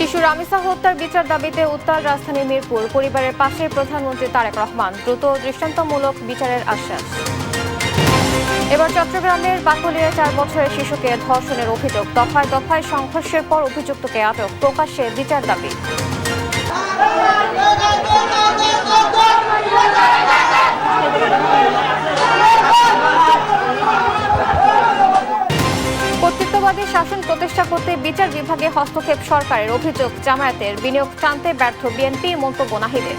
শিশু রামিসা হত্যার বিচার দাবিতে উত্তাল রাজধানী মিরপুর। পরিবারের পাশে প্রধানমন্ত্রী তারেক রহমান। দ্রুত দৃষ্টান্তমূলক বিচারের আশ্বাস। এবার চট্টগ্রামের বাকলিয়ায় 4 বছরের শিশুকে ধর্ষণের অভিযোগ। দফায় দফায় সংঘর্ষের পর অভিযুক্তকে আটক। প্রকাশ্যে বিচার দাবি। কর্তৃত্ববাদী শাসন প্রতিষ্ঠা করতে বিচার বিভাগে হস্তক্ষেপ সরকারের। অভিযোগ জামায়াতের। বিনিয়োগ টানতে ব্যর্থ বিএনপি। মন্তব্য নাহিদের।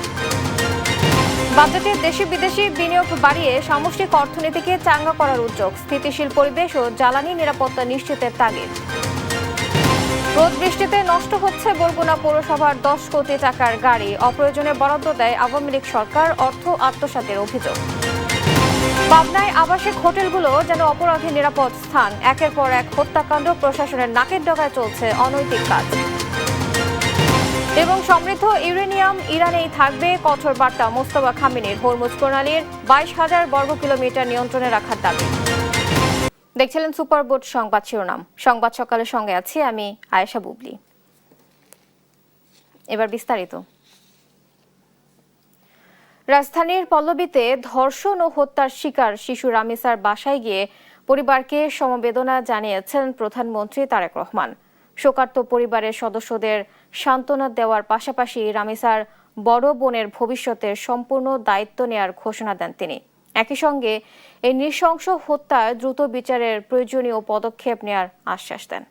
বাজেটে দেশি বিদেশি বিনিয়োগ বাড়িয়ে সামষ্টিক অর্থনীতিকে চাঙ্গা করার উদ্যোগ। স্থিতিশীল পরিবেশ ও জ্বালানি নিরাপত্তা নিশ্চিতের তাগিদ। রোদ বৃষ্টিতে নষ্ট হচ্ছে বরগুনা পৌরসভার 10 কোটি টাকার গাড়ি। অপ্রয়োজনে বরাদ্দ দেয় আওয়ামী লীগ সরকার। অর্থ আত্মসাতের অভিযোগ। পাবনায় আবাসিক হোটেলগুলো যেন অপরাধী নিরাপদ স্থান। একের পর এক হত্যাকাণ্ড। প্রশাসনের নাকের ডগায় চলছে অনৈতিক কাজ। এবং সমৃদ্ধ ইউরেনিয়াম ইরানেই থাকবে। কঠোর বার্তা মোস্তফা খামেনির। হরমুজ প্রণালীর 22,000 বর্গ কিলোমিটার নিয়ন্ত্রণে রাখার দাবি। দেখছিলেন সুপারবোর্ড সংবাদ শিরোনাম। সংবাদ সকালের সঙ্গে আছি আমি আয়েশা বুবলি। এবার বিস্তারিত। রাজধানীর পল্লবীতে ধর্ষণ ও হত্যার শিকার শিশু রামিসার বাসায় গিয়ে পরিবারকে সমবেদনা জানিয়েছেন প্রধানমন্ত্রী তারেক রহমান। শোকার্ত পরিবারের সদস্যদের সান্ত্বনা দেওয়ার পাশাপাশি রামিসার বড় বোনের ভবিষ্যতের সম্পূর্ণ দায়িত্ব নেয়ার ঘোষণা দেন তিনি। একই সঙ্গে এই নৃশংস হত্যায় দ্রুত বিচারের প্রয়োজনীয় পদক্ষেপ নেয়ার আশ্বাস দেন।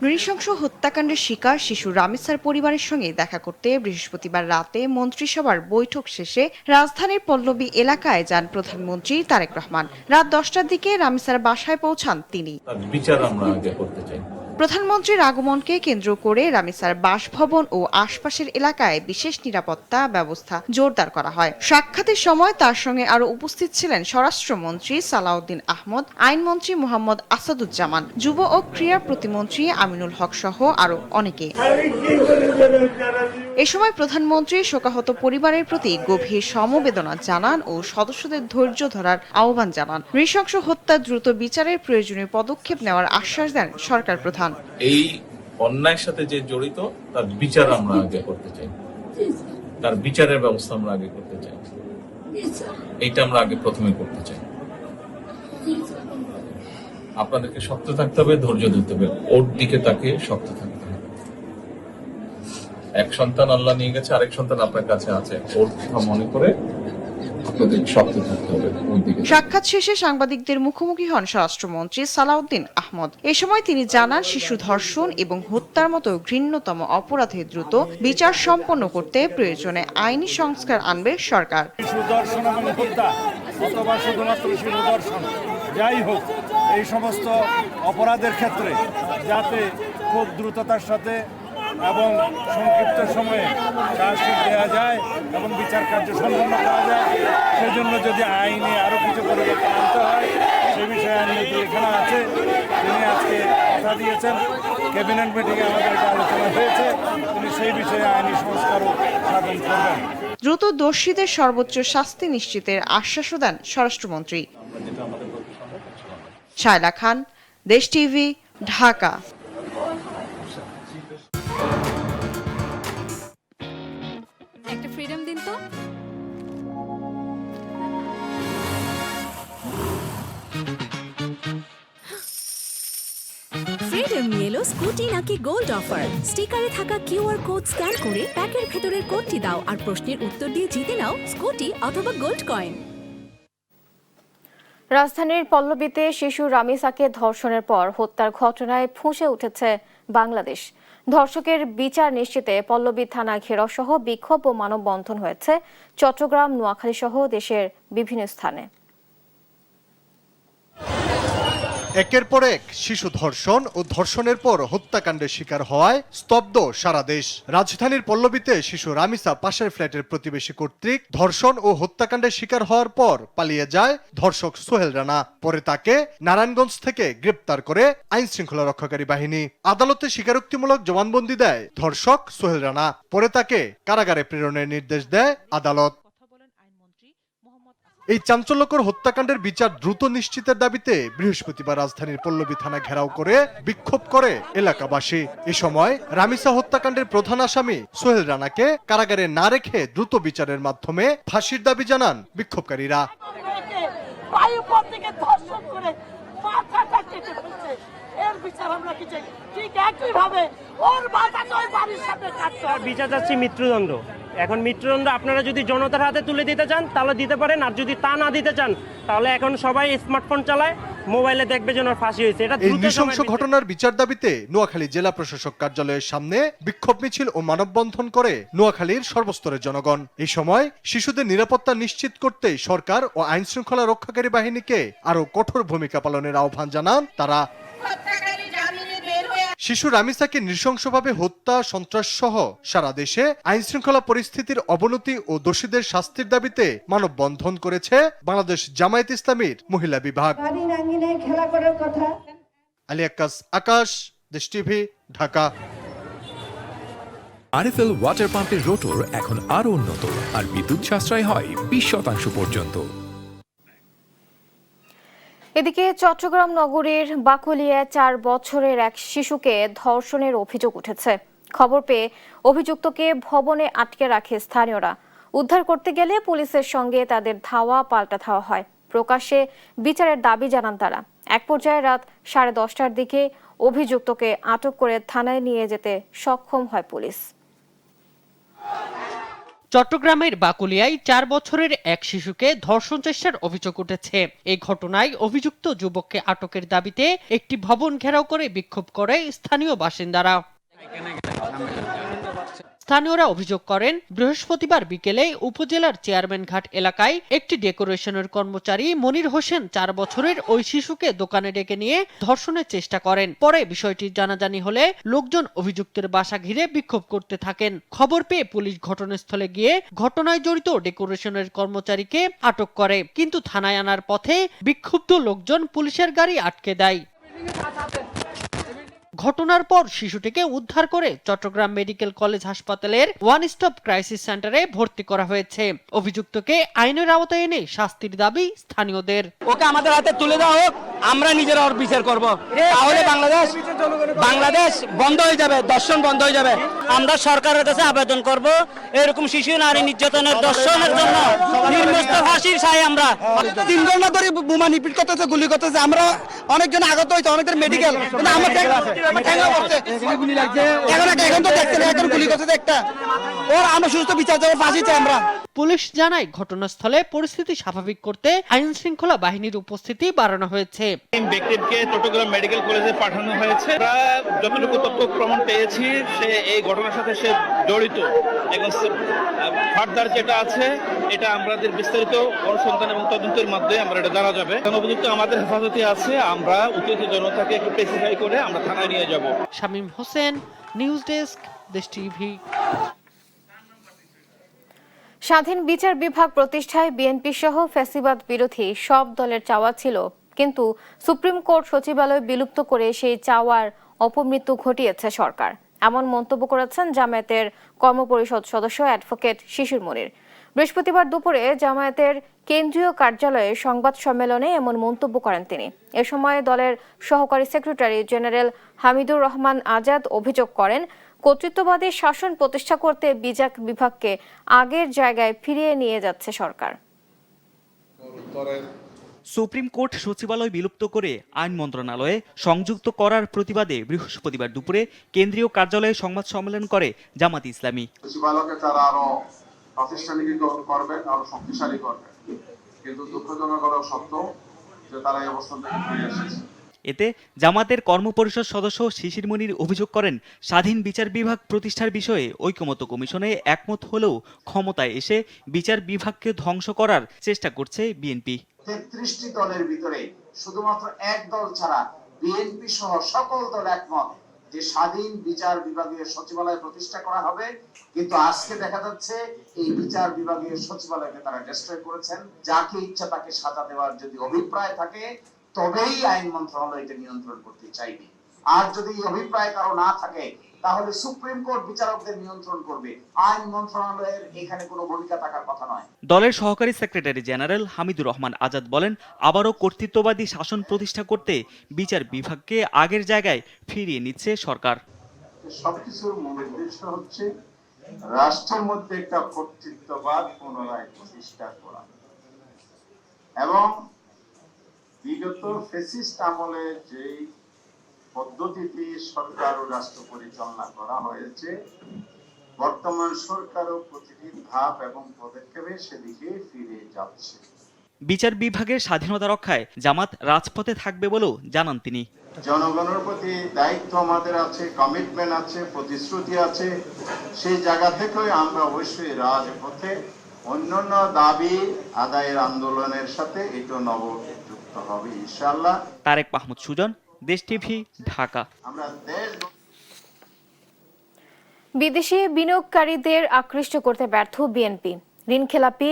নৃশংস হত্যাকাণ্ডের শিকার শিশু রামিসার পরিবারের সঙ্গে দেখা করতে বৃহস্পতিবার রাতে মন্ত্রিসভার বৈঠক শেষে রাজধানীর পল্লবী এলাকায় যান প্রধানমন্ত্রী তারেক রহমান। রাত 10টার দিকে রামিসার বাসায় পৌঁছান তিনি। বিচার আমরা আগে করতে চাই। প্রধানমন্ত্রীর আগমনকে কেন্দ্র করে রামিসার বাসভবন ও আশপাশের এলাকায় বিশেষ নিরাপত্তা ব্যবস্থা জোরদার করা হয়। সাক্ষাতের সময় তার সঙ্গে আরো উপস্থিত ছিলেন স্বরাষ্ট্রমন্ত্রী সালাউদ্দিন আহমদ, আইনমন্ত্রী মোহাম্মদ আসাদুজ্জামান, যুব ও ক্রীড়া প্রতিমন্ত্রী আমিনুল হক সহ আরো অনেকে। এ সময় প্রধানমন্ত্রী শোকাহত পরিবারের প্রতি গভীর সমবেদনা জানান ও সদস্যদের ধৈর্য ধরার আহ্বান জানান। নৃশংস হত্যা দ্রুত বিচারের প্রয়োজনীয় পদক্ষেপ নেওয়ার আশ্বাস দেন সরকার প্রধান। এই অন্যায়ের সাথে যে জড়িত তার বিচার আমরা আগে করতে চাই। তার বিচারের ব্যবস্থা আমরা আগে করতে চাই। এইটা আমরা আগে প্রথমে করতে চাই। আপনাদেরকে শক্ত থাকতে হবে, ধৈর্য ধরতে হবে, ওর দিকে তাকে শক্ত থাকতে হবে। এক সন্তান আল্লাহ নিয়ে গেছে, আরেক সন্তান আপনার কাছে আছে, ওর কথা মনে করে সাক্ষাৎ শেষে সাংবাদিকদের মুখোমুখি হন স্বরাষ্ট্রমন্ত্রী সালাউদ্দিন আহমদ। এ সময় তিনি জানান শিশু ধর্ষণ এবং হত্যার মতো ঘৃণ্যতম অপরাধে দ্রুত বিচার সম্পন্ন করতে প্রয়োজনে আইনি সংস্কার আনবে সরকার। শিশু ধর্ষণ এবং হত্যা অথবা শুধুমাত্র শিশু ধর্ষণ যাই হোক, এই সমস্ত অপরাধের ক্ষেত্রে যাতে খুব দ্রুততার সাথে এবং সংক্ষিপ্ত সময়ে চার্জশিট দেওয়া যায় এবং বিচার কার্য সম্পন্ন করা যায়, সেজন্য যদি আইনে আরও কিছু পরিবর্তন আনতে হয় সে বিষয়ে আইনমন্ত্রী এখানে আছে, তিনি আজকে কথা দিয়েছেন। ক্যাবিনেট মিটিংয়ে আমাদের একটা আলোচনা হয়েছে, তিনি সেই বিষয়ে আইনি সংস্কারও সাধন করবেন। দ্রুত দোষীদের সর্বোচ্চ শাস্তি নিশ্চিতের আশ্বাসও দেন স্বরাষ্ট্রমন্ত্রী। শায়লা খান, দেশ টিভি, ঢাকা। একটা ফ্রিডম দিন তো। ফ্রিডম নিয়ে এলো স্কুটি নাকি গোল্ড অফার। স্টিকারে থাকা কিউআর কোড স্ক্যান করে প্যাকের ভেতরের কোডটি দাও আর প্রশ্নের উত্তর দিয়ে জিতে নাও স্কুটি অথবা গোল্ড কয়েন। রাজধানীর পল্লবীতে শিশু রামিসাকে ধর্ষণের পর হত্যার ঘটনায় ফুঁসে উঠেছে বাংলাদেশ। ধর্ষকের বিচার নিশ্চিতে পল্লবী থানা ঘেরাও সহ বিক্ষোভ ও মানববন্ধন হয়েছে চট্টগ্রাম, নোয়াখালী সহ দেশের বিভিন্ন স্থানে। একের পর এক শিশু ধর্ষণ ও ধর্ষণের পর হত্যাকাণ্ডের শিকার হওয়ায় স্তব্ধ সারা দেশ। রাজধানীর পল্লবীতে শিশু রামিসা পাশের ফ্ল্যাটের প্রতিবেশী কর্তৃক ধর্ষণ ও হত্যাকাণ্ডের শিকার হওয়ার পর পালিয়ে যায় ধর্ষক সোহেল রানা। পরে তাকে নারায়ণগঞ্জ থেকে গ্রেপ্তার করে আইন শৃঙ্খলা রক্ষাকারী বাহিনী। আদালতে স্বীকারোক্তিমূলক জবানবন্দি দেয় ধর্ষক সোহেল রানা। পরে তাকে কারাগারে প্রেরণের নির্দেশ দেয় আদালত। এই চাঞ্চল্যকর হত্যাকাণ্ডের বিচার দ্রুত নিশ্চিতের দাবিতে বৃহস্পতিবার রাজধানীর পল্লবী থানা ঘেরাও করে বিক্ষোভ করে এলাকাবাসী। এ সময় রামিসা হত্যাকাণ্ডের প্রধান আসামি সোহেল রানাকে কারাগারে না রেখে দ্রুত বিচারের মাধ্যমে ফাঁসির দাবি জানান বিক্ষোভকারীরা। বিচার চাচ্ছি মৃত্যুদণ্ড। এখন মৃত্যুদণ্ড আপনারা যদি জনতার হাতে তুলে দিতে চান তাহলে দিতে পারেন, আর যদি তা না দিতে চান তাহলে এখন সবাই স্মার্টফোন চালায়, মোবাইলে দেখবে যেন ফাঁসি হয়েছে। এটা এই নৃশংস ঘটনার বিচার দাবিতে নোয়াখালী জেলা প্রশাসক কার্যালয়ের সামনে বিক্ষোভ মিছিল ও মানববন্ধন করে নোয়াখালীর সর্বস্তরের জনগণ। এই সময় শিশুদের নিরাপত্তা নিশ্চিত করতে সরকার ও আইন শৃঙ্খলা রক্ষাকারী বাহিনীকে আরো কঠোর ভূমিকা পালনের আহ্বান জানান তারা। শিশু রামিসাকে নৃশংসভাবে হত্যা, সন্ত্রাস সহ সারা দেশে আইন শৃঙ্খলা পরিস্থিতির অবনতি ও দোষীদের শাস্তির দাবিতে মানববন্ধন করেছে বাংলাদেশ জামায়াত ইসলামীর মহিলা বিভাগ। আলী আক্কাস, আকাশ, দেশ টিভি, ঢাকা। আরএফএল ওয়াটার পাম্পের রোটর এখন আরো উন্নত আর বিদ্যুৎ সাশ্রয় হয় 20% পর্যন্ত। এদিকে চট্টগ্রাম নগরীর বাকলিয়ায় 4 বছরের এক শিশুকে ধর্ষণের অভিযোগ উঠেছে। খবর পেয়ে অভিযুক্তকে ভবনে আটকে রাখে স্থানীয়রা। উদ্ধার করতে গেলে পুলিশের সঙ্গে তাদের ধাওয়া পাল্টা ধাওয়া হয়। প্রকাশ্যে বিচারের দাবি জানান তারা। এক পর্যায়ে রাত 10:30টার দিকে অভিযুক্তকে আটক করে থানায় নিয়ে যেতে সক্ষম হয় পুলিশ। চট্টগ্রামের বাকুলিয়ায় 4 বছরের এক শিশুকে ধর্ষণ চেষ্টার অভিযোগ উঠেছে। এই ঘটনায় অভিযুক্ত যুবককে আটকের দাবিতে একটি ভবন ঘেরাও করে বিক্ষোভ করে স্থানীয় বাসিন্দারা। স্থানীয়রা অভিযোগ করেন, বৃহস্পতিবার বিকেলে উপজেলার চেয়ারম্যান ঘাট এলাকায় একটি ডেকোরেশনের কর্মচারী মনির হোসেন 4 বছরের ওই শিশুকে দোকানে ডেকে নিয়ে ধর্ষণের চেষ্টা করেন। পরে বিষয়টি জানাজানি হলে লোকজন অভিযুক্তের বাসা ঘিরে বিক্ষোভ করতে থাকেন। খবর পেয়ে পুলিশ ঘটনাস্থলে গিয়ে ঘটনায় জড়িত ডেকোরেশনের কর্মচারীকে আটক করে, কিন্তু থানায় আনার পথে বিক্ষুব্ধ লোকজন পুলিশের গাড়ি আটকে দেয়। ঘটনার পর শিশুটিকে উদ্ধার করে চট্টগ্রাম মেডিকেল কলেজ হাসপাতালের ওয়ান স্টপ ক্রাইসিস সেন্টারে ভর্তি করা হয়েছে। অভিযুক্তকে আইনের আওতায় এনে শাস্তির দাবি স্থানীয়দের। ওকে আমাদের হাতে তুলে দেওয়া হোক, আমরা নিজেরা ওর বিচার করব। তাহলে বাংলাদেশ বন্ধ হয়ে যাবে, দর্শন বন্ধ হয়ে যাবে। আমরা সরকারের কাছে আবেদন করব, এরকম শিশু নারী নির্যাতনের দর্শনের জন্য নির্মস্ত ফাঁসির চাই আমরা। 3 ঘন্টা ধরে বোমা নিপিট করতেছে, গুলি করতেছে। আমরা অনেকজন আহত হয়েছে, অনেকদের মেডিকেল, কিন্তু আমরা এখন তো দেখছেন, এখন গুলি করতেছে একটা। ওর আমরা সুস্থ বিচার চাই, ফাঁসি চাই আমরা। পুলিশ জানায়, ঘটনাস্থলে পরিস্থিতি স্বাভাবিক করতে আইন শৃঙ্খলা বাহিনীর উপস্থিতি বাড়ানো হয়েছে। ব্যক্তিকে চট্টগ্রাম মেডিকেল কলেজে পাঠানো হয়েছে। আমরা যতটুকু তথ্য প্রমাণ পেয়েছি, সে এই ঘটনার সাথে সে জড়িত। এবং ফার্দার যেটা আছে এটা আমাদের বিস্তারিত অনুসন্ধান এবং তদন্তের মাধ্যমে আমরা এটা জানা যাবে। অভিযুক্ত আমাদের হেফাজতে আছে, আমরা উত্তেজিত জনতাকে একটু স্পেসিফাই করে আমরা থানায় নিয়ে যাব। শামীম হোসেন, নিউজ ডেস্ক, দেশ টিভি। স্বাধীন বিচার বিভাগ প্রতিষ্ঠায় বিএনপি সহ ফ্যাসিবাদ বিরোধী সব দলের চাওয়া ছিল, কিন্তু সুপ্রিম কোর্ট সচিবালয় বিলুপ্ত করে সেই চাওয়ার অপমৃত্যু ঘটিয়েছে সরকার। এমন মন্তব্য করেছেন জামায়াতের কর্মপরিষদ সদস্য অ্যাডভোকেট শিশির মনির। বৃহস্পতিবার দুপুরে জামায়াতের কেন্দ্রীয় কার্যালয়ে সংবাদ সম্মেলনে এমন মন্তব্য করেন তিনি। এ সময় দলের সহকারী সেক্রেটারি জেনারেল হামিদুর রহমান আজাদ অভিযোগ করেন, কর্তৃত্ববাদী শাসন প্রতিষ্ঠা করতে বিচার বিভাগকে আগের জায়গায় ফিরিয়ে নিয়ে যাচ্ছে সরকার। সুপ্রিম কোর্ট সচিবালয় বিলুপ্ত করে আইন মন্ত্রণালয়ে সংযুক্ত করার প্রতিবাদে বৃহস্পতিবার দুপুরে কেন্দ্রীয় কার্যালয়ে সংবাদ সম্মেলন করে জামাত ইসলামী। সচিবালয়কে তারা আরো প্রাতিষ্ঠানিকীকরণ করবে, আরো শক্তিশালী করবে, কিন্তু দুঃখজনক সত্য যে তারা এই অবস্থান থেকে ফিরে এসেছে। এতে জামাতের কর্মপরিষদ সদস্য শিশির মনির অভিযোগ করেন, স্বাধীন বিচার বিভাগ প্রতিষ্ঠার বিষয়ে ঐকমত্য কমিশনে একমত হলেও ক্ষমতায় এসে বিচার বিভাগকে ধ্বংস করার চেষ্টা করছে বিএনপি। 33টি দলের ভিতরে শুধুমাত্র এক দল ছাড়া বিএনপি সহ সকল দল একমত যে স্বাধীন বিচার বিভাগীয় সচিবালয় প্রতিষ্ঠা করা হবে, কিন্তু আজকে দেখা যাচ্ছে এই বিচার বিভাগীয় সচিবালয়কে তারা ডিস্ট্রয় করেছেন। যাকে ইচ্ছা তাকে সাজা দেওয়ার যদি অভিপ্রায় থাকে, তবেই আইন মন্ত্রণালয় এটা নিয়ন্ত্রণ করতে চাইবে। আর যদি এই অভিপ্রায় কারো না থাকে তাহলে সুপ্রিম কোর্ট বিচারকদের নিয়ন্ত্রণ করবে, আইন মন্ত্রণালয়ের এখানে কোনো ভূমিকা থাকার কথা নয়। দলের সহকারী সেক্রেটারি জেনারেল হামিদুর রহমান আজাদ বলেন, আবারও কর্তৃত্ববাদী শাসন প্রতিষ্ঠা করতে বিচার বিভাগকে আগের জায়গায় ফিরিয়ে নিচ্ছে সরকার। সবকিছুর মূল উদ্দেশ্য হচ্ছে রাষ্ট্রের মধ্যে একটা কর্তৃত্ববাদ পুনরায় প্রতিষ্ঠা করা এবং বিগত ফ্যাসিস্ট আমলে যে পদ্ধতিতে সরকার ও রাষ্ট্র পরিচালনা করা হয়েছে, বর্তমান সরকারও প্রতিটি ধাপ এবং পদক্ষেপে সেদিকে ফিরে যাচ্ছে। বিচার বিভাগের স্বাধীনতা রক্ষায় জামাত রাজপথে থাকবে বলেও জানান তিনি। জনগণের প্রতি দায়িত্ব আমাদের আছে, কমিটমেন্ট আছে, প্রতিশ্রুতি আছে। সেই জায়গা থেকে আমরা অবশ্যই রাজপথে অন্যান্য দাবি আদায়ের আন্দোলনের সাথে এটা নবযুক্ত হবে ইনশাআল্লাহ। তারেক মাহমুদ সুজন, দেশ টিভি, ঢাকা। আমরা দেশ বিদেশি বিনিয়োগকারীদের আকৃষ্ট করতে ব্যর্থ বিএনপি। ঋণখেলাপি,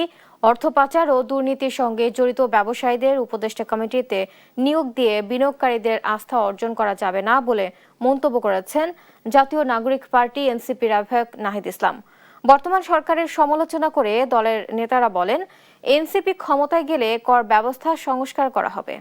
অর্থ পাচার ও দুর্নীতির সঙ্গে জড়িত ব্যবসায়ীদের উপদেষ্টা কমিটিতে নিয়োগ দিয়ে বিনিয়োগকারীদের আস্থা অর্জন করা যাবে না বলে মন্তব্য করেছেন জাতীয় নাগরিক পার্টি এনসিপির আহ্বায়ক নাহিদ ইসলাম। বর্তমান সরকারের সমালোচনা করে দলের নেতারা বলেন, এনসিপি ক্ষমতায় গেলে কর ব্যবস্থা সংস্কার করা হবে।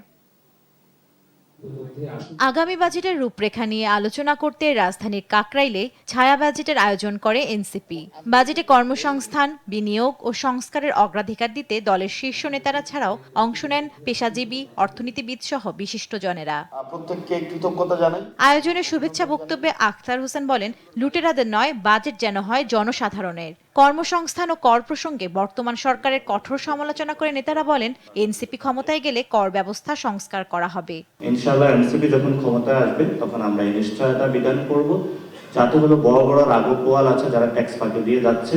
আগামী বাজেটের রূপরেখা নিয়ে আলোচনা করতে রাজধানীর কাকরাইলে ছায়া বাজেটের আয়োজন করে এনসিপি। বাজেটে কর্মসংস্থান, বিনিয়োগ ও সংস্কারের অগ্রাধিকার দিতে দলের শীর্ষ নেতারা ছাড়াও অংশ নেন পেশাজীবী, অর্থনীতিবিদ সহ বিশিষ্টজনেরা। প্রত্যেককে কৃতজ্ঞতা জানাই। আয়োজনে শুভেচ্ছা বক্তব্যে আখতার হোসেন বলেন, লুটেরাদের নয়, বাজেট যেন হয় জনসাধারণের। কর্মসংস্থান ও কর প্রসঙ্গে বর্তমান সরকারের কঠোর সমালোচনা করে নেতারা বলেন, এনসিপি ক্ষমতায় গেলে কর ব্যবস্থা সংস্কার করা হবে। ইনশাআল্লাহ এনসিপি যখন ক্ষমতায় আসবে তখন আমরা এই নিশ্চয়তা বিধান করব, যাতে হলো বড় বড় রাগোপোয়াল আছে যারা ট্যাক্স ফাঁকি দিয়ে যাচ্ছে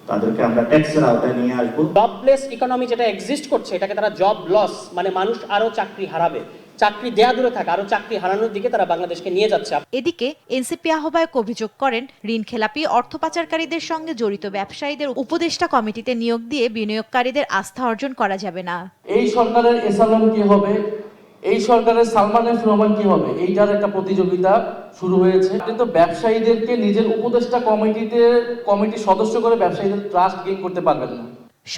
তাদেরকে আমরা ট্যাক্সের আওতায় নিয়ে আসবো। জবলেস ইকোনমি যেটা এক্সিস্ট করছে এটাকে তারা জব লস, মানে মানুষ আরো চাকরি হারাবে, চাকরি দেয়া দূরে থাকা আরো চাকরি হারানোর দিকে তারা বাংলাদেশকে নিয়ে যাচ্ছে। এদিকে এনসিপি আহ্বায়ক অভিযোগ করেন, ঋণ খেলাপি, অর্থ পাচারকারীদের সঙ্গে জড়িত ব্যবসায়ীদের উপদেষ্টা কমিটিতে নিয়োগ দিয়ে বিনিয়োগকারীদের আস্থা অর্জন করা যাবে না। এই সরকারের এসালাম কি হবে, এই সরকারের সালমান এফ রহমান কি হবে, এইটার একটা প্রতিযোগিতা শুরু হয়েছে। কিন্তু ব্যবসায়ীদেরকে নিজের উপদেষ্টা কমিটির সদস্য করে ব্যবসায়ীদের ট্রাস্ট গেইন করতে পারবেন না।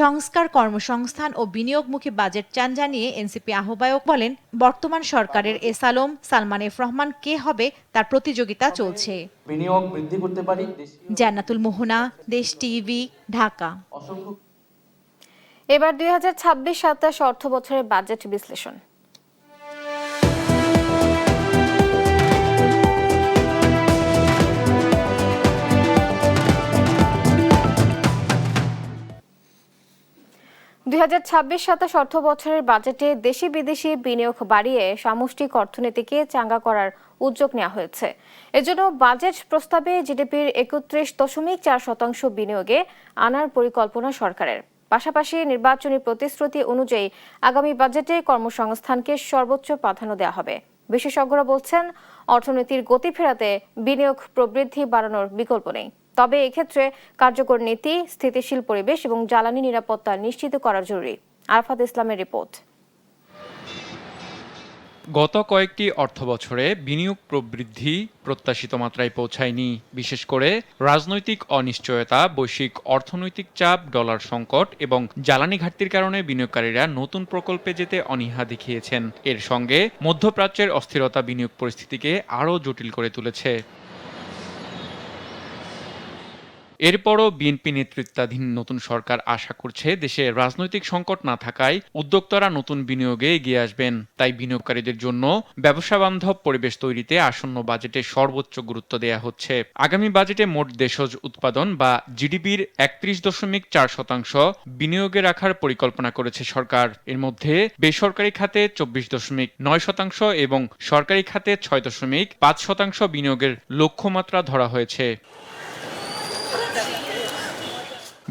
সংস্কার, কর্মসংস্থান ও বিনিয়োগমুখী বাজেট চান জানিয়ে এনসিপি আহ্বায়ক বলেন, বর্তমান সরকারের এসালম, সালমান এফ রহমান কে হবে তার প্রতিযোগিতা চলছে। বিনিয়োগ বৃদ্ধি করতে পারি। জান্নাতুল মোহনা, দেশ টিভি, ঢাকা। এবার 2026-27 অর্থ বছরের বাজেট বিশ্লেষণ। দুই 2026-27 অর্থ বছরের বাজেটে দেশি বিদেশি বিনিয়োগ বাড়িয়ে সামষ্টিক অর্থনীতিকে চাঙ্গা করার উদ্যোগ নেওয়া হয়েছে। এজন্য বাজেট প্রস্তাবে জিডিপির 31.4% বিনিয়োগে আনার পরিকল্পনা সরকারের। পাশাপাশি নির্বাচনী প্রতিশ্রুতি অনুযায়ী আগামী বাজেটে কর্মসংস্থানকে সর্বোচ্চ প্রাধান্য দেওয়া হবে। বিশেষজ্ঞরা বলছেন, অর্থনীতির গতি ফেরাতে বিনিয়োগ প্রবৃদ্ধি বাড়ানোর বিকল্প নেই। তবে এক্ষেত্রে কার্যকর নীতি, স্থিতিশীল পরিবেশ এবং জ্বালানি নিরাপত্তা নিশ্চিত করা জরুরি। আরাফাত ইসলামের রিপোর্ট। গত কয়েকটি অর্থবছরে বিনিয়োগ প্রবৃদ্ধি প্রত্যাশিত মাত্রায় পৌঁছায়নি। বিশেষ করে রাজনৈতিক অনিশ্চয়তা, বৈশ্বিক অর্থনৈতিক চাপ, ডলার সংকট এবং জ্বালানি ঘাটতির কারণে বিনিয়োগকারীরা নতুন প্রকল্পে যেতে অনীহা দেখিয়েছেন। এর সঙ্গে মধ্যপ্রাচ্যের অস্থিরতা বিনিয়োগ পরিস্থিতিকে আরও জটিল করে তুলেছে। এরপরও বিএনপি নেতৃত্বাধীন নতুন সরকার আশা করছে দেশে রাজনৈতিক সংকট না থাকায় উদ্যোক্তারা নতুন বিনিয়োগে এগিয়ে আসবেন। তাই বিনিয়োগকারীদের জন্য ব্যবসা বান্ধব পরিবেশ তৈরিতে আসন্ন বাজেটে সর্বোচ্চ গুরুত্ব দেওয়া হচ্ছে। আগামী বাজেটে মোট দেশজ উৎপাদন বা জিডিপির 31.4% বিনিয়োগে রাখার পরিকল্পনা করেছে সরকার। এর মধ্যে বেসরকারি খাতে 24.9% এবং সরকারি খাতে 6.5% বিনিয়োগের লক্ষ্যমাত্রা ধরা হয়েছে।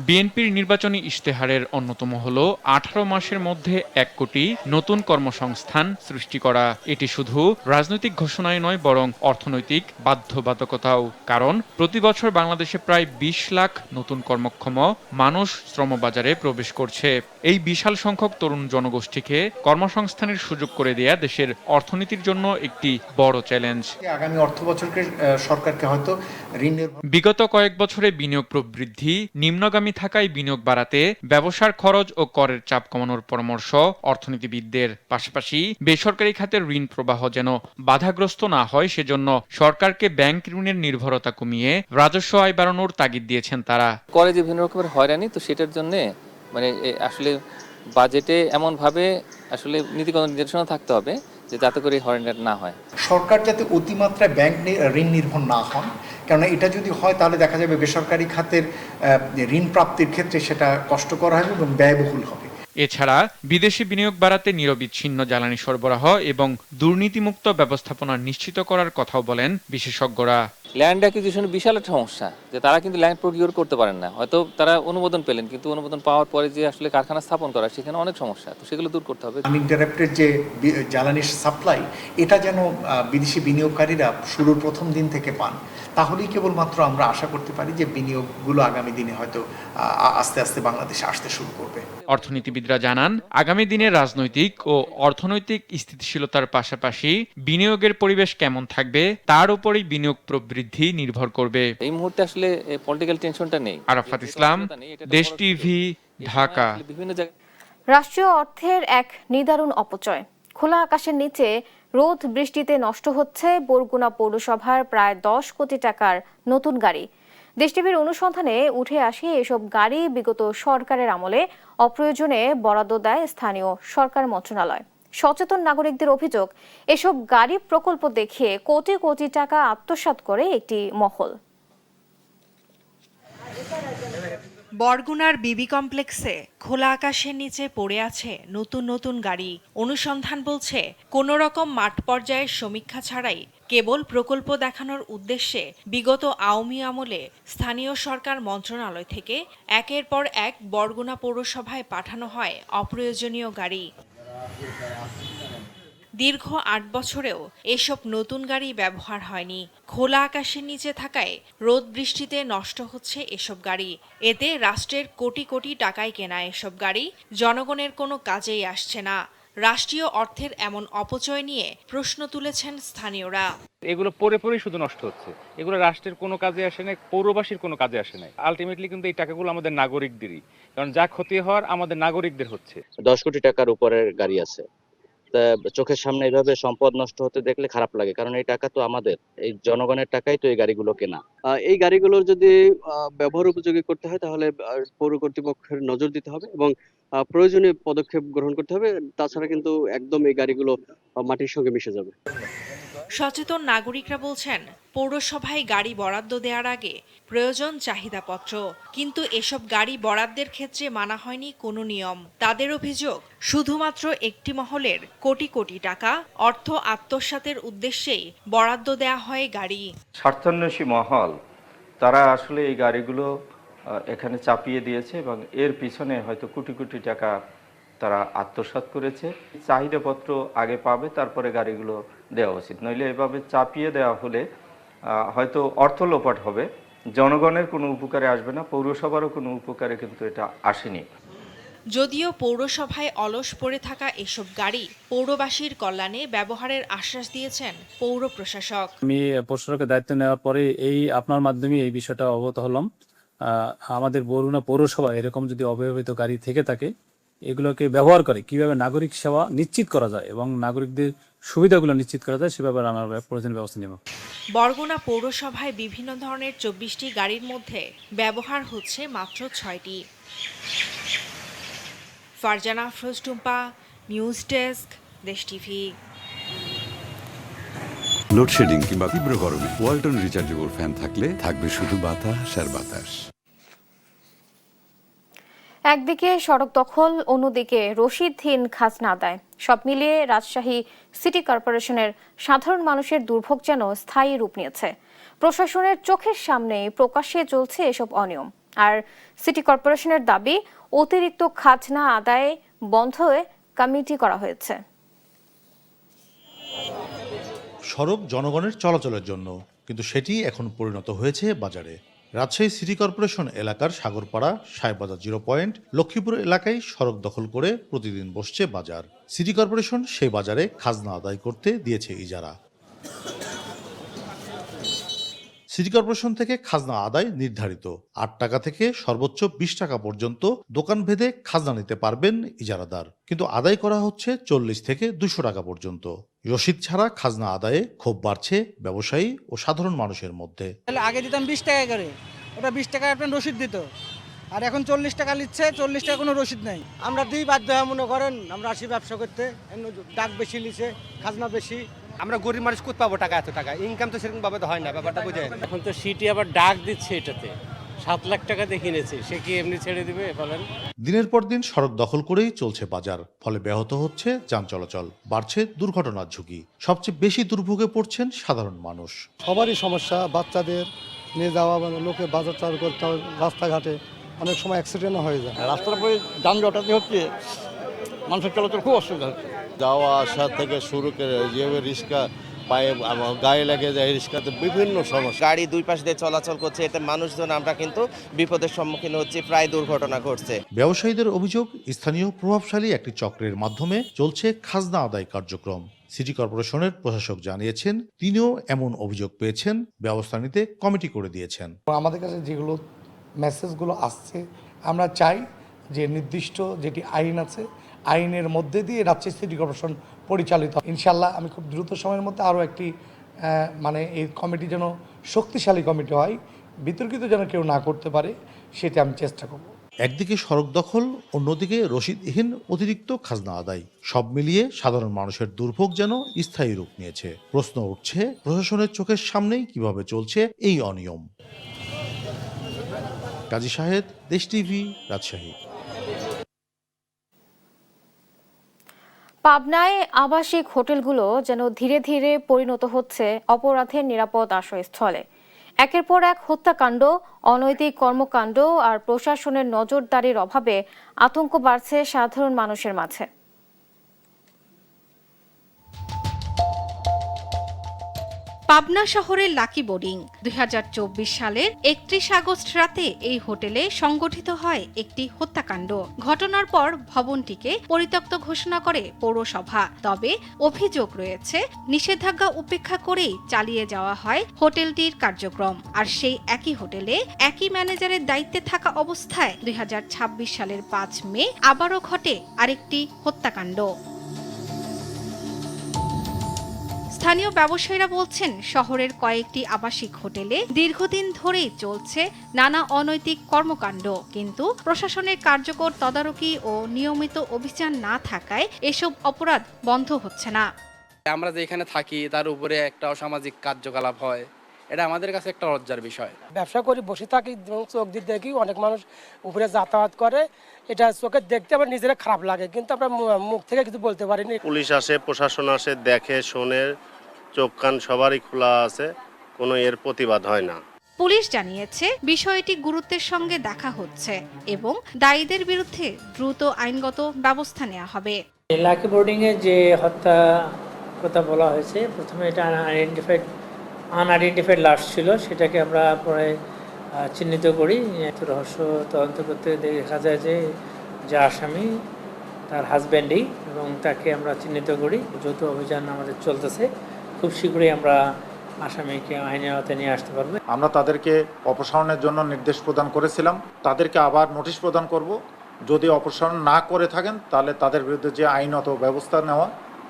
বিএনপির নির্বাচনী ইশতেহারের অন্যতম হল 18 মাসের মধ্যে 1 কোটি নতুন কর্মসংস্থান সৃষ্টি করা। এটি শুধু রাজনৈতিক ঘোষণায় নয়, বরং অর্থনৈতিক বাধ্যবাধকতাও। কারণ প্রতি বছর বাংলাদেশে প্রায় 20 লাখ নতুন কর্মক্ষম মানুষ শ্রমবাজারে প্রবেশ করছে। এই বিশাল সংখ্যক তরুণ জনগোষ্ঠীকে কর্মসংস্থানের সুযোগ করে দেয়া দেশের অর্থনীতির জন্য একটি বড় চ্যালেঞ্জ। আগামী অর্থ বছরকে সরকারকে হয়তো বিগত কয়েক বছরে বিনিয়োগ প্রবৃদ্ধি নিম্নগামী থাকায় বিনিয়োগ বাড়াতে ব্যবসার খরচ ও করের চাপ কমানোর পরামর্শ অর্থনীতিবিদদের। পাশাপাশি বেসরকারি খাতের ঋণ প্রবাহ যেন বাধাগ্রস্ত না হয়, সেজন্য সরকারকে ব্যাংক ঋণের নির্ভরতা কমিয়ে রাজস্ব আয় বাড়ানোর তাগিদ দিয়েছেন তারা। করে যে বিভিন্ন রকমের হয়রানি, তো সেটার জন্য মানে আসলে বাজেটে এমনভাবে আসলে নীতিগত নির্দেশনা থাকতে হবে যে যাতে করে হয়রানি না হয়। সরকার যাতে অতিমাত্রায় ব্যাংক ঋণ নির্ভর না হন, কেননা এটা যদি হয় তাহলে দেখা যাবে বেসরকারি খাতের ঋণ প্রাপ্তির ক্ষেত্রে সেটা কষ্টকর হবে এবং ব্যয়বহুল হবে। এছাড়া বিদেশি বিনিয়োগ বাড়াতে নিরবিচ্ছিন্ন জ্বালানি সরবরাহ এবং দুর্নীতিমুক্ত ব্যবস্থাপনা নিশ্চিত করার কথাও বলেন বিশেষজ্ঞরা। ল্যান্ড অ্যাকুইজিশন বিশাল একটা সমস্যা, যে তারা কিন্তু ল্যান্ড প্রকিউর করতে পারেন না। হয়তো তারা অনুমোদন পেলেন, কিন্তু অনুমোদন পাওয়ার পরে যে আসলে কারখানা স্থাপন করা, সেখানে অনেক সমস্যা, তো সেগুলো দূর করতে হবে। আনইন্টারাপ্টেড যে জ্বালানির সাপ্লাই, এটা যেন বিদেশি বিনিয়োগকারীরা শুরুর প্রথম দিন থেকে পান, তাহলেই কেবলমাত্র আমরা আশা করতে পারি যে বিনিয়োগগুলো আগামী দিনে হয়তো আস্তে আস্তে বাংলাদেশে আসতে শুরু করবে। অর্থনীতিবিদরা জানান, আগামী দিনে রাজনৈতিক ও অর্থনৈতিক স্থিতিশীলতার পাশাপাশি বিনিয়োগের পরিবেশ কেমন থাকবে তার উপরই বিনিয়োগ প্রবৃদ্ধি নির্ভর করবে। এই মুহূর্তে আসলে পলিটিক্যাল টেনশনটা নেই। আরাফাত ইসলাম, দেশ টিভি, ঢাকা। রাষ্ট্রীয় অর্থের এক নিদারুণ অপচয়। খোলা আকাশের নিচে রোদ বৃষ্টিতে নষ্ট হচ্ছে বরগুনা পৌরসভার প্রায় 10 কোটি টাকার নতুন গাড়ি। দেশ টিভির অনুসন্ধানে উঠে আসে এসব গাড়ি বিগত সরকারের আমলে অপ্রয়োজনে বরাদ্দ দেয় স্থানীয় সরকার মন্ত্রণালয়। সচেতন নাগরিকদের অভিযোগ, এসব গাড়ি প্রকল্প দেখিয়ে কোটি কোটি টাকা আত্মসাৎ করে একটি মহল। বরগুনার বিবি কমপ্লেক্সে খোলা আকাশের নিচে পড়ে আছে নতুন নতুন গাড়ি। অনুসন্ধান বলছে, কোনো রকম মাঠ পর্যায়ের সমীক্ষা ছাড়াই কেবল প্রকল্প দেখানোর উদ্দেশ্যে বিগত আওয়ামী আমলে স্থানীয় সরকার মন্ত্রণালয় থেকে একের পর এক বরগুনা পৌরসভায় পাঠানো হয় অপ্রয়োজনীয় গাড়ি। দীর্ঘ 8 বছরেও এসব নতুন গাড়ি ব্যবহার হয়নি। খোলা আকাশের নিচে থাকায় রোদ বৃষ্টিতে নষ্ট হচ্ছে এসব গাড়ি। এতে রাষ্ট্রের কোটি কোটি টাকায় কেনা এসব গাড়ি জনগণের কোনো কাজেই আসছে না। রাষ্ট্রীয় অর্থের এমন অপচয় নিয়ে প্রশ্ন তুলেছেন স্থানীয়রা। এগুলো পরে শুধু নষ্ট হচ্ছে, এগুলো রাষ্ট্রের কোনো কাজে আসে না, পৌরবাসীর কোনো কাজে আসে না। আলটিমেটলি কিন্তু এই টাকাগুলো আমাদের নাগরিকদেরই, কারণ যা ক্ষতি হওয়ার আমাদের নাগরিকদের হচ্ছে। 10 কোটি টাকার উপরের গাড়ি আছে, চোখের সামনে এইভাবে সম্পদ নষ্ট হতে দেখলে খারাপ লাগে, কারণ এই টাকা তো আমাদের, এই জনগণের টাকাই তো এই গাড়িগুলো কেনা। এই গাড়িগুলোর যদি ব্যবহার উপযোগী করতে হয় তাহলে পৌর কর্তৃপক্ষের নজর দিতে হবে এবং প্রয়োজনীয় পদক্ষেপ গ্রহণ করতে হবে। তাছাড়া কিন্তু একদম এই গাড়িগুলো মাটির সঙ্গে মিশে যাবে। সচেতন নাগরিকরা বলছেন, পৌরসভায় গাড়ি বরাদ্দ দেওয়ার আগে প্রয়োজন চাহিদাপত্র, কিন্তু এসব গাড়ি বরাদ্দের ক্ষেত্রে মানা হয়নি কোনো নিয়ম। তাদের অভিযোগ, শুধুমাত্র একটি মহলের কোটি কোটি টাকা অর্থ আত্মসাতের উদ্দেশ্যেই বরাদ্দ দেয়া হয় গাড়ি। স্বার্থান্বেষী মহল তারা আসলে এই গাড়িগুলো এখানে চাপিয়ে দিয়েছে এবং এর পিছনে হয়তো কোটি কোটি টাকা তারা আত্মসাৎ করেছে। চাহিদাপত্র আগে পাবে, তারপরে গাড়িগুলো দেওয়া উচিত, নইলে এভাবে চাপিয়ে দেওয়া হলে হয়তো অর্থ লোপাট হবে, জনগণের কোনো উপকারে আসবে না, পৌরসভারও কোনো উপকারে কিন্তু এটা আসেনি। যদিও পৌরসভায় অলস পড়ে থাকা এসব গাড়ি পৌরবাসীর কল্যাণে ব্যবহারের আশ্বাস দিয়েছেন পৌর প্রশাসক। আমি প্রশাসকের দায়িত্ব নেওয়ার পরে এই আপনার মাধ্যমে এই বিষয়টা অবগত হলাম। আমাদের বরগুনা পৌরসভা এরকম যদি অব্যবহৃত গাড়ি থেকে থাকে, এগুলোকে ব্যবহার করে কিভাবে নাগরিক সেবা নিশ্চিত করা যায় এবং নাগরিকদের সুবিধাগুলো নিশ্চিত করা যায় সেভাবে আমরা প্রয়োজনীয় ব্যবস্থা নেব। বরগুনা পৌরসভায় বিভিন্ন ধরনের 24টি গাড়ির মধ্যে ব্যবহার হচ্ছে মাত্র 6টি। ফারজানা আফরোজ টুম্পা, নিউজ ডেস্ক, দেশ টিভি। লোডশেডিং কিংবা তীব্র গরমে ওয়ালটন রিচার্জেবল ফ্যান থাকলে থাকবে শুধু বাতাস আর বাতাস। একদিকে সড়ক দখল, অন্যদিকে রশিদহীন খাজনা আদায়, সব মিলিয়ে রাজশাহী সিটি কর্পোরেশনের সাধারণ মানুষের দুর্ভোগ যেন স্থায়ী রূপ নিয়েছে। প্রশাসনের চোখের সামনে প্রকাশ্যে চলছে এসব অনিয়ম। আর সিটি কর্পোরেশনের দাবি অতিরিক্ত খাজনা আদায় বন্ধে কমিটি করা হয়েছে। সড়ক জনগণের চলাচলের জন্য, কিন্তু সেটি এখন পরিণত হয়েছে বাজারে। রাজশাহী সিটি কর্পোরেশন এলাকার সাগরপাড়া, সাহেববাজার 0 পয়েন্ট, লক্ষ্মীপুর এলাকায় সড়ক দখল করে প্রতিদিন বসছে বাজার। সিটি কর্পোরেশন সেই বাজারে খাজনা আদায় করতে দিয়েছে ইজারা। সিটি কর্পোরেশন থেকে খাজনা আদায় নির্ধারিত 8 টাকা থেকে সর্বোচ্চ 20 টাকা পর্যন্ত দোকান ভেদে খাজনা নিতে পারবেন ইজারাদার, কিন্তু আদায় করা হচ্ছে 40 থেকে 200 টাকা পর্যন্ত। রসিদ ছাড়া খাজনা আদায়ে ক্ষোভ বাড়ছে ব্যবসায়ী ও সাধারণ মানুষের মধ্যে। আগে দিতাম 20 টাকা করে, ওটা 20 টাকা আপনার রসিদ দিত, আর এখন 40 টাকা নিচ্ছে, 40 টাকা কোনো রসিদ নাই। আমরা দুই বাধ্য হয়ে মনে করেন আমরা আসি ব্যবসা করতে, ডাক বেশি নিছে, খাজনা বেশি। আমরা গরিব মানুষ কোথা পাবো টাকা, এত টাকা ইনকাম তো সেরকম ভাবে তো হয় না, ব্যাপারটা বুঝে। এখন তো সিটি আবার ডাক দিচ্ছে, এটাতে 7 লাখ টাকা দিয়ে কিনেছে, সে কি এমনি ছেড়ে দিবে বলেন? দিনের পর দিন সড়ক দখল করেই চলছে বাজার, ফলে ব্যাহত হচ্ছে যান চলাচল, বাড়ছে দুর্ঘটনার ঝুঁকি। সবচেয়ে বেশি দুর্ভোগে পড়ছেন সাধারণ মানুষ। সবারই সমস্যা, বাচ্চাদের নিয়ে যাওয়া, লোকে বাজার চালু করতে হয়, রাস্তাঘাটে অনেক সময় অ্যাক্সিডেন্টও হয়ে যায়। রাস্তার উপরে যানজটাতে হচ্ছে, মানুষের চলাচল খুব অসুবিধা হচ্ছে। যাওয়া আসা থেকে শুরু করে যেভাবে রিক্সা পায়ে গায়ে লেগে যায়, রিক্সাতে বিভিন্ন সমস্যা। গাড়ি দুই পাশ দিয়ে চলাচল করছে, এতে মানুষজন আমরা কিন্তু বিপদের সম্মুখীন হচ্ছি, প্রায় দুর্ঘটনা ঘটছে। ব্যবসায়ীদের অভিযোগ, স্থানীয় প্রভাবশালী একটি চক্রের মাধ্যমে চলছে খাজনা আদায় কার্যক্রম। সিটি কর্পোরেশনের প্রশাসক জানিয়েছেন তিনিও এমন অভিযোগ পেয়েছেন, ব্যবস্থা নিতে কমিটি করে দিয়েছেন। আমাদের কাছে যেগুলো মেসেজগুলো আসছে, আমরা চাই যে নির্দিষ্ট যেটি আইন আছে, আইনের মধ্যে দিয়ে রাজশাহী সিটি কর্পোরেশন পরিচালিত। ইনশাল্লাহ আমি খুব দ্রুত সময়ের মধ্যে আরও একটি এই কমিটি যেন শক্তিশালী কমিটি হয়, বিতর্কিত যেন কেউ না করতে পারে, সেটা আমি চেষ্টা করব। একদিকে সড়ক দখল, অন্যদিকে রসিদহীন অতিরিক্ত খাজনা আদায়, সব মিলিয়ে সাধারণ মানুষের দুর্ভোগ যেন স্থায়ী রূপ নিয়েছে। প্রশ্ন উঠছে, প্রশাসনের চোখের সামনেই কিভাবে চলছে এই অনিয়ম। কাজী শাহেদ, দেশ টিভি, রাজশাহী। পাবনায় আবাসিক হোটেলগুলো যেন ধীরে ধীরে পরিণত হচ্ছে অপরাধের নিরাপদ আশ্রয়স্থলে। একের পর এক হত্যাকাণ্ড, অনৈতিক কর্মকাণ্ড আর প্রশাসনের নজরদারির অভাবে আতঙ্ক বাড়ছে সাধারণ মানুষের মাঝে। পাবনা শহরের লাকি বোর্ডিং 2024 সালের 31 আগস্ট রাতে এই হোটেলে সংগঠিত হয় একটি হত্যাকাণ্ড। ঘটনার পর ভবনটিকে পরিত্যক্ত ঘোষণা করে পৌরসভা। তবে অভিযোগ রয়েছে, নিষেধাজ্ঞা উপেক্ষা করেই চালিয়ে যাওয়া হয় হোটেলটির কার্যক্রম। আর সেই একই হোটেলে একই ম্যানেজারের দায়িত্বে থাকা অবস্থায় 2026 সালের 5 মে আবারও ঘটে আরেকটি হত্যাকাণ্ড। স্থানীয় ব্যবসায়ীরা বলছেন, শহরের কয়েকটি আবাসিক হোটেলে দীর্ঘদিন ধরেই চলছে নানা অনৈতিক কর্মকাণ্ড, কিন্তু প্রশাসনের কার্যকর তদারকি ও নিয়মিত অভিযান না থাকায় এসব অপরাধ বন্ধ হচ্ছে না। আমরা যে এখানে থাকি তার উপরে একটা অসামাজিক কার্যকলাপ হয়, এটা আমাদের কাছে একটা লজ্জার বিষয়। ব্যবসা করি, বসে থাকি, চোখ দিয়ে দেখি অনেক মানুষ উপরে যাতায়াত করে, এটা চোখে দেখতে আবার নিজেরা খারাপ লাগে, কিন্তু আমরা মুখ থেকে কিছু বলতে পারিনি। পুলিশ আসে, প্রশাসন আসে, দেখে শোনে, চোখ কান সবারই খোলা আছে, কোনো এর প্রতিবাদ হয় না। পুলিশ জানিয়েছে বিষয়টি গুরুত্বের সঙ্গে দেখা হচ্ছে এবং দায়ীদের বিরুদ্ধে দ্রুত আইনগত ব্যবস্থা নেওয়া হবে। লাকি বোর্ডিং এ যে হত্যা কথা বলা হয়েছে, প্রথমে এটা আনআইডেন্টিফাইড লাশ ছিল, সেটাকে আমরা পরে চিহ্নিত করি। রহস্য তদন্ত করতে দেখা যায় যে আসামি তার হাজব্যান্ডই, এবং তাকে আমরা চিহ্নিত করি। যৌথ অভিযান আমাদের চলতেছে, খুব শীঘ্রই আমরা আসামিকে আইনের আওতায় নিয়ে আসতে পারবো। আমরা তাদেরকে অপসারণের জন্য নির্দেশ প্রদান করেছিলাম, তাদেরকে আবার নোটিশ প্রদান করব। যদি অপসারণ না করে থাকেন তাহলে তাদের বিরুদ্ধে যে আইনত ব্যবস্থা নেওয়া,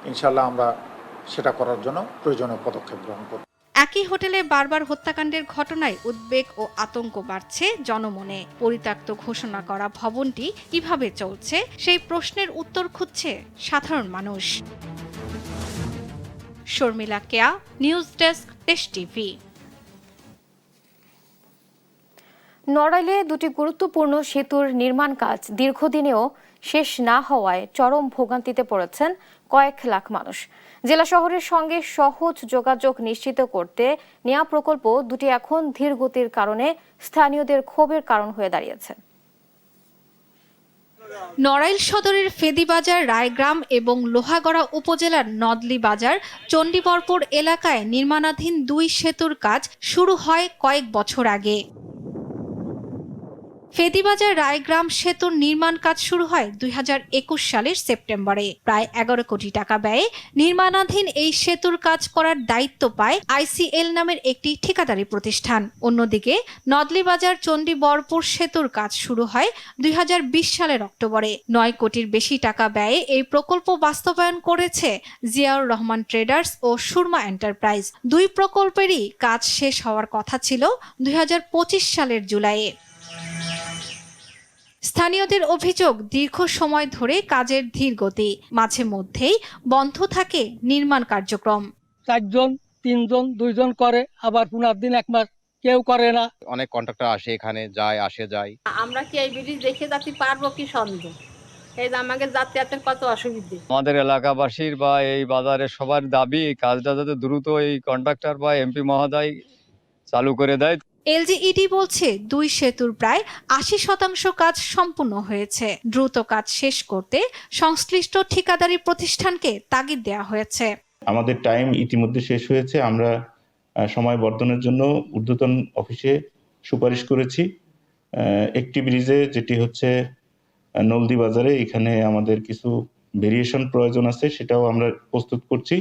ইনশাল্লাহ আমরা সেটা করার জন্য প্রয়োজনীয় পদক্ষেপ গ্রহণ করব। একই হোটেলে বারবার হত্যাকাণ্ডের ঘটনায় উদ্বেগ ও আতঙ্ক বাড়ছে জনমনে। পরিত্যক্ত ঘোষণা করা ভবনটি কিভাবে চলছে সেই প্রশ্নের উত্তর খুঁজছে সাধারণ মানুষ। শর্মিলা কেয়া, নিউজ ডেস্ক, দেশ টিভি। নড়াইলে দুটি গুরুত্বপূর্ণ সেতুর নির্মাণ কাজ দীর্ঘদিনেও শেষ না হওয়ায় চরম ভোগান্তিতে পড়েছেন কয়েক লাখ মানুষ। জেলা শহরের সঙ্গে সহজ যোগাযোগ নিশ্চিত করতে নেওয়া প্রকল্প দুটি এখন ধীর গতির কারণে স্থানীয়দের ক্ষোভের কারণ হয়ে দাঁড়িয়েছে। নড়াইল সদরের ফেদিবাজার, রায়গ্রাম এবং লোহাগড়া উপজেলার নদলি বাজার, চণ্ডীবরপুর এলাকায় নির্মাণাধীন 2 সেতুর কাজ শুরু হয় কয়েক বছর আগে। ফেদিবাজার রায়গ্রাম সেতুর নির্মাণ কাজ শুরু হয় 2021 সালের সেপ্টেম্বরে। প্রায় 11 কোটি টাকা ব্যয়ে নির্মাণাধীন এই সেতুর কাজ করার দায়িত্ব পায় ICL নামের একটি ঠিকাদারি প্রতিষ্ঠান। অন্যদিকে নদলিবাজার চণ্ডীবরপুর সেতুর কাজ শুরু হয় 2020 সালের অক্টোবরে। 9 কোটির বেশি টাকা ব্যয়ে এই প্রকল্প বাস্তবায়ন করেছে জিয়াউর রহমান ট্রেডার্স ও সুরমা এন্টারপ্রাইজ। 2 প্রকল্পেরই কাজ শেষ হওয়ার কথা ছিল 2025 সালের জুলাইয়ে। স্থানীয়দের অভিযোগ, দীর্ঘ সময় ধরে কাজের ধীর গতি, মাঝে মধ্যেই বন্ধ থাকে নির্মাণ কার্যক্রম। 4 জন 3 জন 2 জন করে, আবার 15 দিন 1 মাস কেউ করে না। অনেক কন্ট্রাক্টর আসে, এখানে যায়, আসে যায়। আমরা কি এই ব্রিজ দেখে যাতে পারবো কি সন্দেহ, এই যে আমাদের যাতায়াতের কত অসুবিধে। আমাদের এলাকাবাসীর বা এই বাজারের সবার দাবি কাজটা যাতে দ্রুত এই কন্ট্রাক্টর বা এমপি মহোদয় চালু করে দেয়। LGED বলছে 2 সেতুর প্রায় 80% কাজ সম্পূর্ণ হয়েছে। দ্রুত কাজ শেষ করতে সংশ্লিষ্ট ঠিকাদারি প্রতিষ্ঠানকে তাগিদ দেওয়া হয়েছে। আমাদের টাইম ইতিমধ্যে শেষ হয়েছে। আমরা সময় বর্ধনের জন্য ঊর্ধ্বতন অফিসে সুপারিশ করেছি। একটি ব্রিজে, যেটি হচ্ছে নলদি বাজারে, এখানে আমাদের কিছু ভেরিয়েশন প্রয়োজন আছে, সেটাও আমরা প্রস্তুত করছি।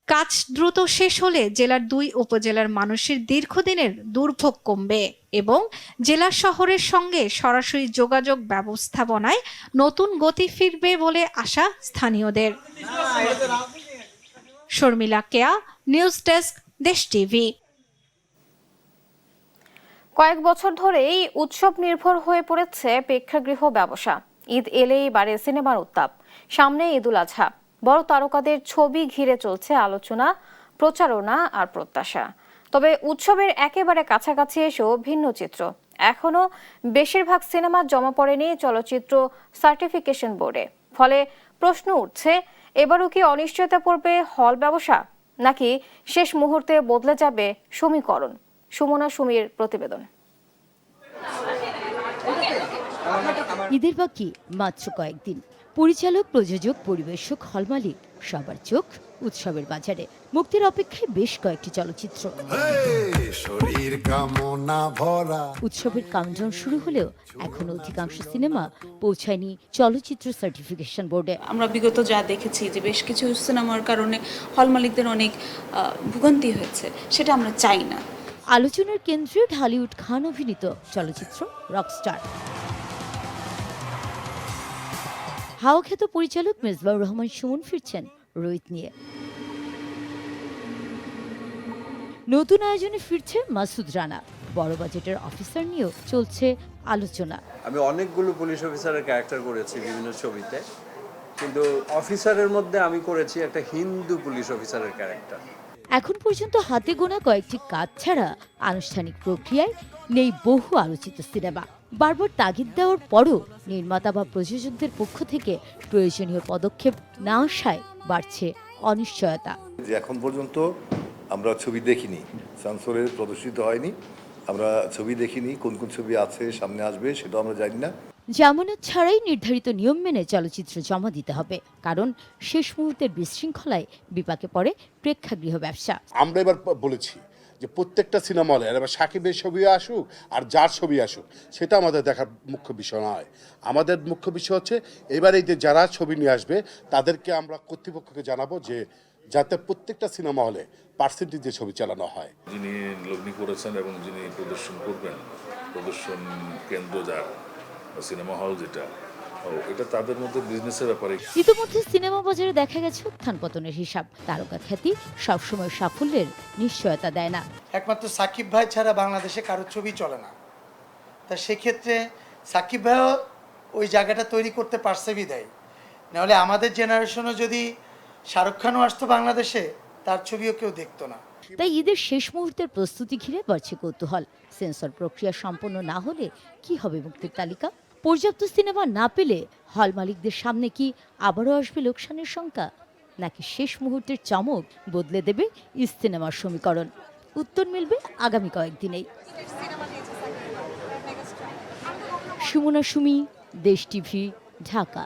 কাজ দ্রুত শেষ হলে জেলার 2 উপজেলার মানুষের দীর্ঘদিনের দুর্ভোগ কমবে এবং জেলা শহরের সঙ্গে সরাসরি যোগাযোগ ব্যবস্থাপনায় নতুন গতি ফিরবে বলে আশা স্থানীয়দের। শর্মিলা কেয়া, নিউজ ডেস্ক, দেশ টিভি। কয়েক বছর ধরেই উৎসব নির্ভর হয়ে পড়েছে প্রেক্ষাগৃহ ব্যবসা। ঈদ এলেই বাড়ে সিনেমার উত্তাপ, সামনে ঈদুল আজহা। বড় তারকাদের ছবি ঘিরে চলছে আলোচনা, প্রচারণা আর প্রত্যাশা। তবে উৎসবের একেবারে কাছাকাছি এসেও ভিন্ন চিত্র। এখনো বেশিরভাগ সিনেমা জমা পড়েনি চলচ্চিত্র সার্টিফিকেশন বোর্ডে। ফলে প্রশ্ন উঠছে, এবারও কি অনিশ্চয়তা পড়বে হল ব্যবসা, নাকি শেষ মুহূর্তে বদলে যাবে সমীকরণ? সুমনা সুমির প্রতিবেদন। ঈদের বাকি মাত্র কয়েকদিন। পরিচালক, প্রযোজক, পরিবেশক, হল মালিক সবার চোখ উৎসবের বাজারে। মুক্তির অপেক্ষায় বেশ কয়েকটি চলচ্চিত্র। উৎসবের কাউন্টডাউন শুরু হলেও এখনো অধিকাংশ সিনেমা পৌঁছায়নি চলচ্চিত্র সার্টিফিকেশন বোর্ডে। আমরা বিগত যা দেখেছি যে বেশ কিছু সিনেমার কারণে হল মালিকদের অনেক ভোগান্তি হয়েছে, সেটা আমরা চাই না। আলোচনার কেন্দ্রে ঢালিউড খান অভিনীত চলচ্চিত্র রকস্টার। হাওয়া খ্যাত পরিচালক মেজবাউর রহমান সুমন ফিরছেন রোহিত নিয়ে। নতুন আয়োজনে ফিরছে মাসুদ রানা। বড় বাজেটের অফিসার নিয়েও চলছে আলোচনা। আমি অনেকগুলো পুলিশ অফিসারের ক্যারেক্টার করেছি বিভিন্ন ছবিতে, কিন্তু অফিসারের মধ্যে আমি করেছি একটা হিন্দু পুলিশ অফিসারের ক্যারেক্টার। এখন পর্যন্ত হাতে গোনা কয়েকটি কাজ ছাড়া আনুষ্ঠানিক প্রক্রিয়ায় নেই বহু আলোচিত সিনেমা। বারবার তাগিদ দেওয়ার পরও নির্মাতা বা প্রযোজকদের পক্ষ থেকে প্রয়োজনীয় পদক্ষেপ না আসায় বাড়ছে অনিশ্চয়তা। এখন পর্যন্ত আমরা ছবি দেখিনি, সেন্সরে প্রদর্শিত হয়নি, আমরা ছবি দেখিনি, কোন কোন ছবি আছে, সামনে আসবে সেটাও আমরা জানি না। জামানত ছাড়াই নির্ধারিত নিয়ম মেনে চলচ্চিত্র জমা দিতে হবে, কারণ শেষ মুহূর্তের বিশৃঙ্খলায় বিপাকে পড়ে প্রেক্ষাগৃহ ব্যবসা। আমরা এবার বলেছি যে প্রত্যেকটা সিনেমা হলে এবার সাকিবের ছবি আসুক আর যার ছবি আসুক, সেটা আমাদের দেখার মুখ্য বিষয় নয়। আমাদের মুখ্য বিষয় হচ্ছে এবার এই যে যারা ছবি নিয়ে আসবে তাদেরকে আমরা কর্তৃপক্ষকে জানাবো যে যাতে প্রত্যেকটা সিনেমা হলে পার্সেন্টেজে ছবি চালানো হয়। যিনি লগ্নি করেছেন এবং যিনি প্রদর্শন করবেন, প্রদর্শন কেন্দ্র যার সিনেমা হল যেটা, এটা তাদের মধ্যে বিজনেসের ব্যাপারে। ইতিমধ্যে সিনেমা বাজারে দেখা গেছে উত্থান পতনের হিসাব। তারকা খ্যাতি সবসময় সাফল্যের নিশ্চয়তা দেয় না। একমাত্র সাকিব ভাই ছাড়া বাংলাদেশে কারোর ছবি চলে না। তা সেক্ষেত্রে সাকিব ভাইও ওই জায়গাটা তৈরি করতে পারছে বিদায়। নাহলে আমাদের জেনারেশনও যদি শাহরুখ খানও আসতো বাংলাদেশে, তার ছবিও কেউ দেখতো না। তাই ঈদের শেষ মুহূর্তের প্রস্তুতি ঘিরে বাড়ছে কৌতূহল। সেন্সর প্রক্রিয়া সম্পন্ন না হলে কি হবে মুক্তির তালিকা? পর্যাপ্ত সিনেমা না পেলে হল মালিকদের সামনে কি আবারও আসবে লোকসানের শঙ্কা? নাকি শেষ মুহূর্তের চমক বদলে দেবে সিনেমার সমীকরণ? উত্তর মিলবে আগামী কয়েকদিনেই। সুমনা সুমি, দেশ টিভি, ঢাকা।